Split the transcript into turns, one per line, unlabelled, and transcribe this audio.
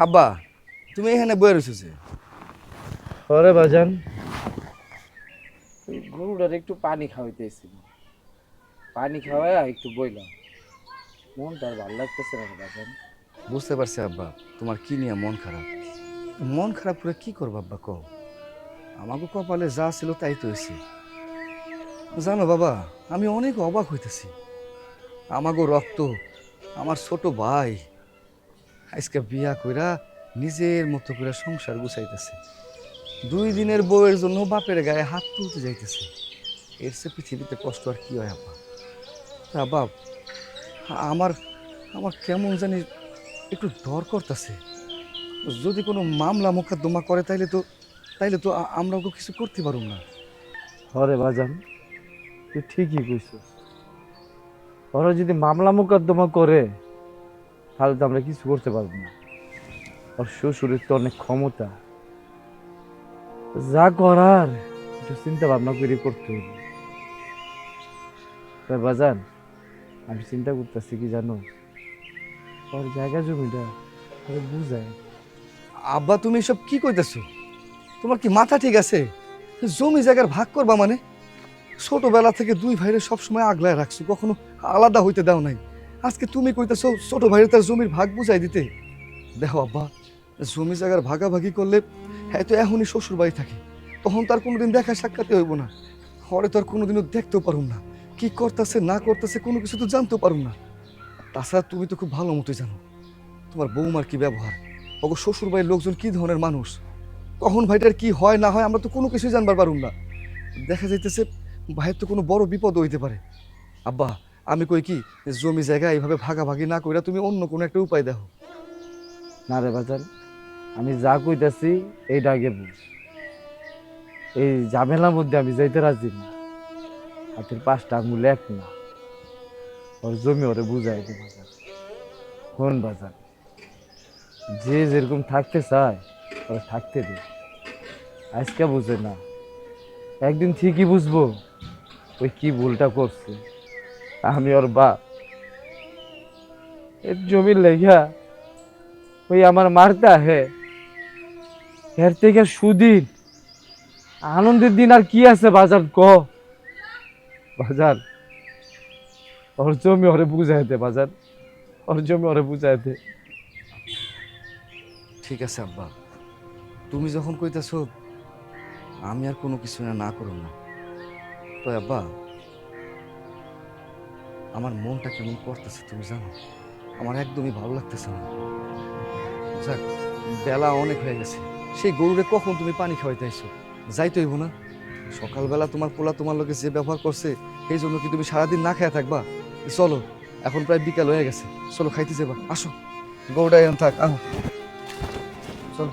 আব্বা, তুমি এখানে বয়ে রয়েছো যে?
ওরে বাজান, ওই গরুটার একটু পানি খাওয়াইতেছিল। পানি খাওয়ায় একটু বইলাম। মনটা আর ভালো লাগতেছে না রে বাজান।
বুঝতে পারছি আব্বা, তোমার কি নিয়ে মন খারাপ। মন খারাপ করে কি করবো আব্বা কও? আমাকে কপালে যা ছিল তাই তো হয়েছে। জানো বাবা, আমি অনেক অবাক হইতেছি। আমাগো রক্ত, আমার ছোট ভাই আজকে বিয়া কইরা নিজের মতো করে সংসার গুছাইতেছে। 2 দিনের বউয়ের জন্য বাপের গায়ে হাত তুলতে যাইতেছে। এর চেয়ে পৃথিবীতে কষ্ট আর কি হয় আব্বা? তা বাপ, আমার আমার কেমন জানি একটু ডর করতেছে। যদি কোনো মামলা মোকদ্দমা করে তাইলে তো আমরা ওকে কিছু করতে পারুম না।
ওরে বাজান, তুই ঠিকই কইছিস। ওরা যদি মামলা মোকদ্দমা করে তাহলে তো আমরা কিছু করতে পারবো না। ওর শ্বশুরের তো অনেক ক্ষমতা। যা করার একটু চিন্তা ভাবনা করে করতে হবে। তাই বাজান, আমি চিন্তা করতেছি কি জানো, ওর জায়গা জমিটা ওরে বুঝায়।
আব্বা, তুমি এসব কি কইতেছো? তোমার কি মাথা ঠিক আছে? জমি জায়গার ভাগ করবা মানে? ছোটবেলা থেকে দুই ভাইরে সবসময় আগলায় রাখছো, কখনো আলাদা হইতে দাও নাই। আজকে তুমি কইতেছো ছোট ভাইরে তার জমির ভাগ বুঝাই দিতে? দেখো আব্বা, জমি জায়গার ভাগাভাগি করলে হ্যাঁ তো এখনই শ্বশুর বাড়ি থাকে, তখন তার কোনোদিন দেখা সাক্ষাৎই হইব না। হরে তো আর কোনোদিনও দেখতেও পারুম না, কি করতেছে না করতেছে কোনো কিছু তো জানতেও পারুম না। তাছাড়া তুমি তো খুব ভালো মতোই জানো তোমার বৌমার কি ব্যবহার, ওগো শ্বশুর বাড়ির লোকজন কি ধরনের মানুষ। কখন ভাইটার কি হয় না হয় আমরা তো কোনো কিছুই জানবার পারুম না। দেখা যাইতেছে ভাইয়ের তো কোনো বড় বিপদ হইতে পারে। আব্বা, আমি কই কি, জমি জায়গা এইভাবে ভাগাভাগি না কইরা তুমি অন্য কোনো একটা উপায় দেখো।
না রে বাজান, আমি যা কইতাছি এইটা আগে বুঝ। এই ঝামেলার মধ্যে আমি যাইতে রাজি না। হাতের 5টা আঙুল এক না। ওর জমি ওরে বুঝাই দি বাজান। কোন বাজান, যে যেরকম থাকতে চায় ওরা থাকতে দে। আজকে বুঝে না, একদিন ঠিকই বুঝবো ওই কি ভুলটা করছে। আমি ওর বাপ, এর জমির লেখা ওই আমার মারতা হে, এর থেকে সুদিন আনন্দের দিন আর কি আছে বাজার ক। বাজার, ওর জমি ওরে বুঝাই দে বাজার, ওর জমি ওরে বুঝাই দে।
ঠিক আছে আব্বা, তুমি যখন কইতাছো আমি আর কোনো কিছু না করুম না। তো আব্বা, আমার মনটা কেমন করতেছে তুমি জানো, আমার একদমই ভালো লাগতেছে না। যাক, বেলা অনেক হয়ে গেছে। সেই গরুরে কখন তুমি পানি খাওয়াইতে আইছো? যাইতে হইব না? সকালবেলা তোমার পোলা তোমার লোকে যে ব্যবহার করছে, এই জন্য কি তুমি সারাদিন না খেয়ে থাকবা? চলো, এখন প্রায় বিকাল হয়ে গেছে, চলো খাইতে যাবা, আসো। গরুটা এখন থাক, আহ, চলো।